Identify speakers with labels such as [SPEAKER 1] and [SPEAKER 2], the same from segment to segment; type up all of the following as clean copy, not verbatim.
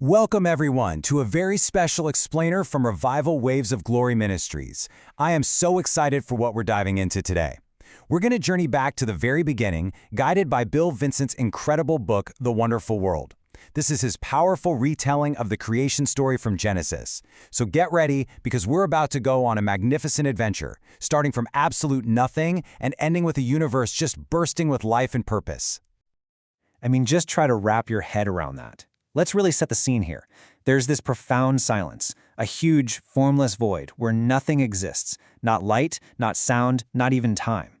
[SPEAKER 1] Welcome everyone to a very special explainer from Revival Waves of Glory Ministries. I am so excited for what we're diving into today. We're going to journey back to the very beginning, guided by Vincent's incredible book, The Wonderful World. This is his powerful retelling of the creation story from Genesis. So get ready, because we're about to go on a magnificent adventure, starting from absolute nothing and ending with a universe just bursting with life and purpose.
[SPEAKER 2] Just try to wrap your head around that. Let's really set the scene here. There's this profound silence, a huge, formless void where nothing exists, not light, not sound, not even time.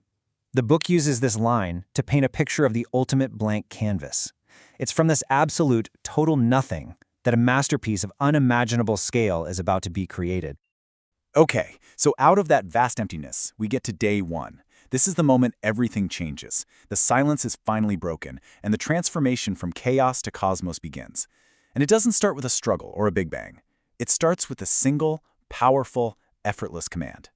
[SPEAKER 2] The book uses this line to paint a picture of the ultimate blank canvas. It's from this absolute, total nothing that a masterpiece of unimaginable scale is about to be created.
[SPEAKER 3] Okay, so out of that vast emptiness, we get to day one. This is the moment everything changes. The silence is finally broken, and the transformation from chaos to cosmos begins. And it doesn't start with a struggle or a big bang. It starts with a single, powerful, effortless command.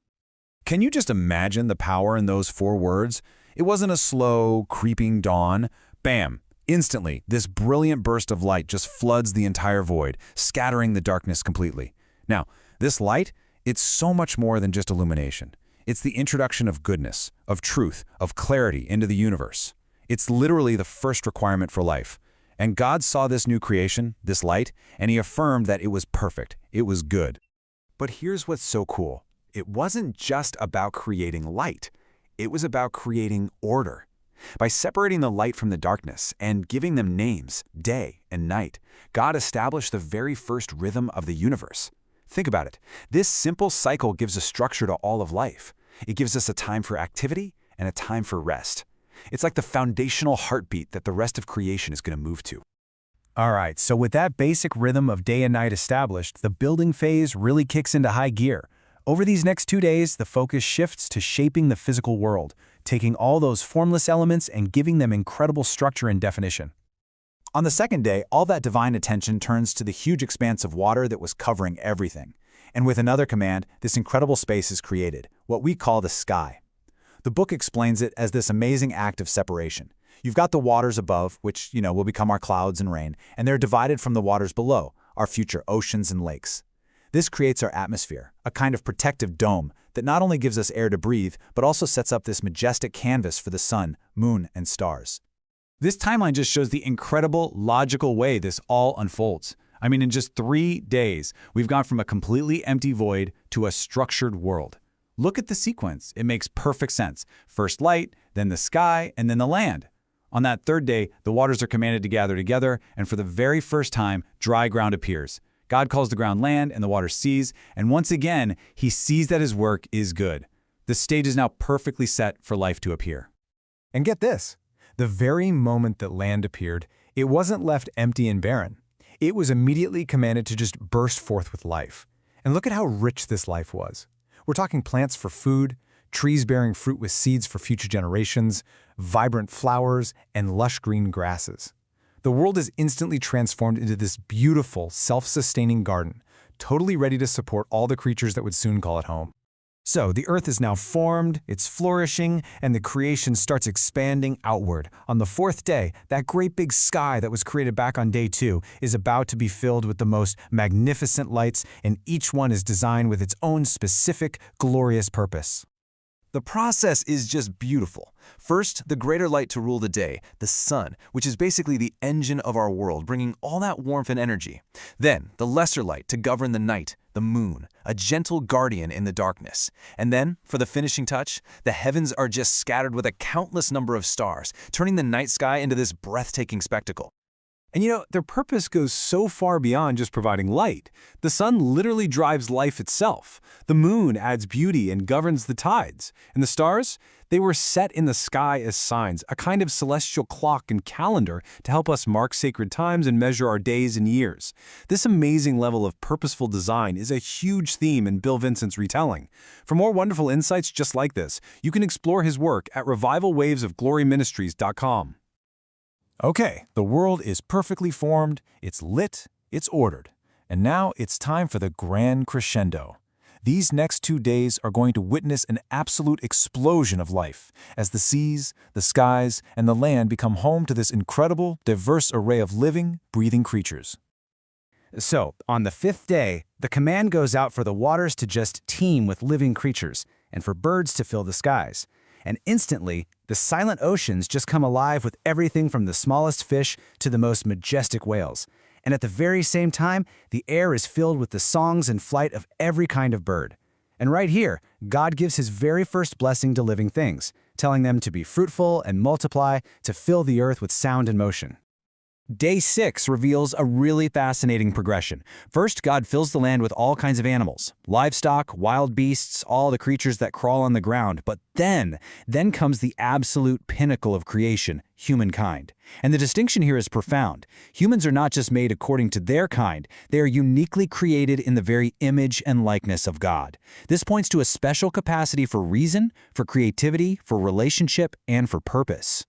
[SPEAKER 4] Can you just imagine the power in those 4 words? It wasn't a slow, creeping dawn. Bam! Instantly, this brilliant burst of light just floods the entire void, scattering the darkness completely. Now, this light, it's so much more than just illumination. It's the introduction of goodness, of truth, of clarity into the universe. It's literally the first requirement for life. And God saw this new creation, this light, and He affirmed that it was perfect, it was good.
[SPEAKER 1] But here's what's so cool. It wasn't just about creating light. It was about creating order. By separating the light from the darkness and giving them names, day and night, God established the very first rhythm of the universe. Think about it. This simple cycle gives a structure to all of life. It gives us a time for activity and a time for rest. It's like the foundational heartbeat that the rest of creation is going to move to.
[SPEAKER 2] All right, so with that basic rhythm of day and night established, the building phase really kicks into high gear. Over these next 2 days, the focus shifts to shaping the physical world, taking all those formless elements and giving them incredible structure and definition.
[SPEAKER 3] On the second day, all that divine attention turns to the huge expanse of water that was covering everything. And with another command, this incredible space is created, what we call the sky. The book explains it as this amazing act of separation. You've got the waters above, which, will become our clouds and rain, and they're divided from the waters below, our future oceans and lakes. This creates our atmosphere, a kind of protective dome that not only gives us air to breathe, but also sets up this majestic canvas for the sun, moon, and stars. This timeline just shows the incredible, logical way this all unfolds. In just 3 days, we've gone from a completely empty void to a structured world. Look at the sequence. It makes perfect sense. First light, then the sky, and then the land. On that third day, the waters are commanded to gather together, and for the very first time, dry ground appears. God calls the ground land and the water seas, and once again, He sees that His work is good. The stage is now perfectly set for life to appear.
[SPEAKER 2] And get this, the very moment that land appeared, it wasn't left empty and barren. It was immediately commanded to just burst forth with life. And look at how rich this life was. We're talking plants for food, trees bearing fruit with seeds for future generations, vibrant flowers, and lush green grasses. The world is instantly transformed into this beautiful, self-sustaining garden, totally ready to support all the creatures that would soon call it home. So the earth is now formed, it's flourishing, and the creation starts expanding outward. On the 4th day, that great big sky that was created back on day 2 is about to be filled with the most magnificent lights, and each one is designed with its own specific, glorious purpose.
[SPEAKER 5] The process is just beautiful. First, the greater light to rule the day, the sun, which is basically the engine of our world, bringing all that warmth and energy. Then, the lesser light to govern the night, the moon, a gentle guardian in the darkness. And then, for the finishing touch, the heavens are just scattered with a countless number of stars, turning the night sky into this breathtaking spectacle.
[SPEAKER 2] And their purpose goes so far beyond just providing light. The sun literally drives life itself. The moon adds beauty and governs the tides. And the stars? They were set in the sky as signs, a kind of celestial clock and calendar to help us mark sacred times and measure our days and years. This amazing level of purposeful design is a huge theme in Vincent's retelling. For more wonderful insights just like this, you can explore his work at revivalwavesofgloryministries.com. Okay, the world is perfectly formed, it's lit, it's ordered. And now it's time for the grand crescendo. These next 2 days are going to witness an absolute explosion of life, as the seas, the skies, and the land become home to this incredible, diverse array of living, breathing creatures. So, on the 5th day, the command goes out for the waters to just teem with living creatures, and for birds to fill the skies. And instantly, the silent oceans just come alive with everything from the smallest fish to the most majestic whales. And at the very same time, the air is filled with the songs and flight of every kind of bird. And right here, God gives his very first blessing to living things, telling them to be fruitful and multiply, to fill the earth with sound and motion. Day 6 reveals a really fascinating progression. First, God fills the land with all kinds of animals, livestock, wild beasts, all the creatures that crawl on the ground. But then comes the absolute pinnacle of creation, humankind. And the distinction here is profound. Humans are not just made according to their kind, they are uniquely created in the very image and likeness of God. This points to a special capacity for reason, for creativity, for relationship, and for purpose.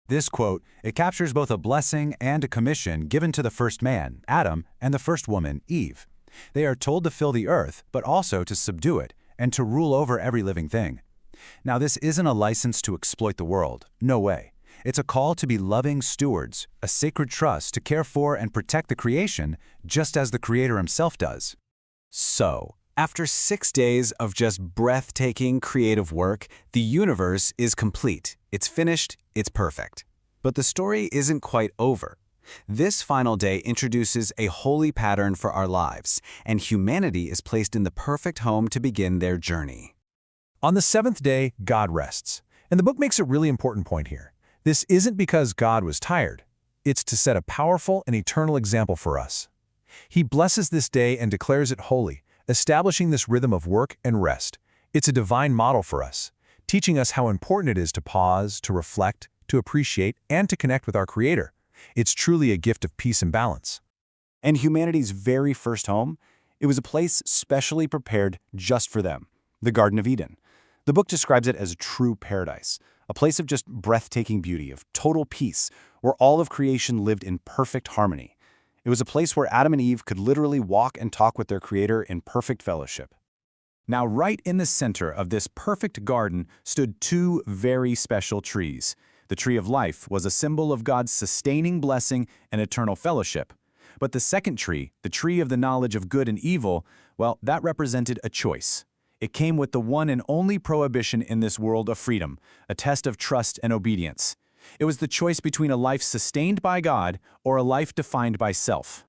[SPEAKER 1] This quote, it captures both a blessing and a commission given to the first man, Adam, and the first woman, Eve. They are told to fill the earth, but also to subdue it, and to rule over every living thing. Now, this isn't a license to exploit the world. No way. It's a call to be loving stewards, a sacred trust to care for and protect the creation, just as the Creator himself does. So, after 6 days of just breathtaking creative work, the universe is complete. It's finished, it's perfect. But the story isn't quite over. This final day introduces a holy pattern for our lives, and humanity is placed in the perfect home to begin their journey.
[SPEAKER 4] On the 7th day, God rests. And the book makes a really important point here. This isn't because God was tired. It's to set a powerful and eternal example for us. He blesses this day and declares it holy, establishing this rhythm of work and rest. It's a divine model for us, teaching us how important it is to pause, to reflect, to appreciate, and to connect with our Creator. It's truly a gift of peace and balance.
[SPEAKER 3] And humanity's very first home, it was a place specially prepared just for them, the Garden of Eden. The book describes it as a true paradise, a place of just breathtaking beauty, of total peace, where all of creation lived in perfect harmony. It was a place where Adam and Eve could literally walk and talk with their Creator in perfect fellowship.
[SPEAKER 1] Now, right in the center of this perfect garden stood 2 very special trees. The tree of life was a symbol of God's sustaining blessing and eternal fellowship. But the second tree, the tree of the knowledge of good and evil, well, that represented a choice. It came with the one and only prohibition in this world of freedom, a test of trust and obedience. It was the choice between a life sustained by God or a life defined by self.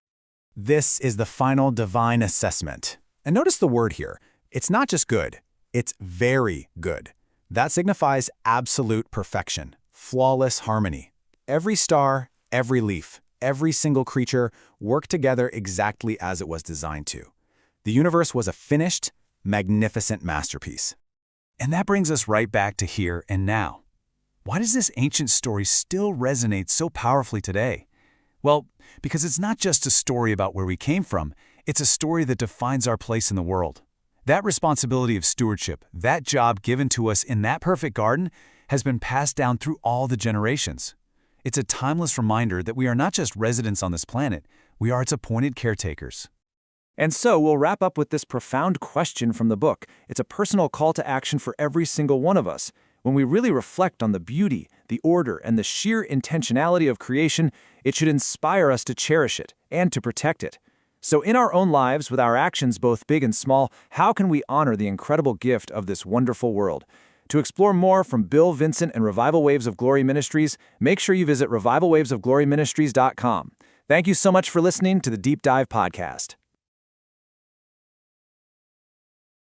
[SPEAKER 2] This is the final divine assessment. And notice the word here. It's not just good, it's very good. That signifies absolute perfection, flawless harmony. Every star, every leaf, every single creature worked together exactly as it was designed to. The universe was a finished, magnificent masterpiece.
[SPEAKER 1] And that brings us right back to here and now. Why does this ancient story still resonate so powerfully today? Well, because it's not just a story about where we came from, it's a story that defines our place in the world. That responsibility of stewardship, that job given to us in that perfect garden, has been passed down through all the generations. It's a timeless reminder that we are not just residents on this planet, we are its appointed caretakers.
[SPEAKER 2] And so we'll wrap up with this profound question from the book. It's a personal call to action for every single one of us. When we really reflect on the beauty, the order, and the sheer intentionality of creation, it should inspire us to cherish it and to protect it. So in our own lives, with our actions both big and small, how can we honor the incredible gift of this wonderful world? To explore more from Bill, Vincent, and Revival Waves of Glory Ministries, make sure you visit revivalwavesofgloryministries.com. Thank you so much for listening to the Deep Dive Podcast.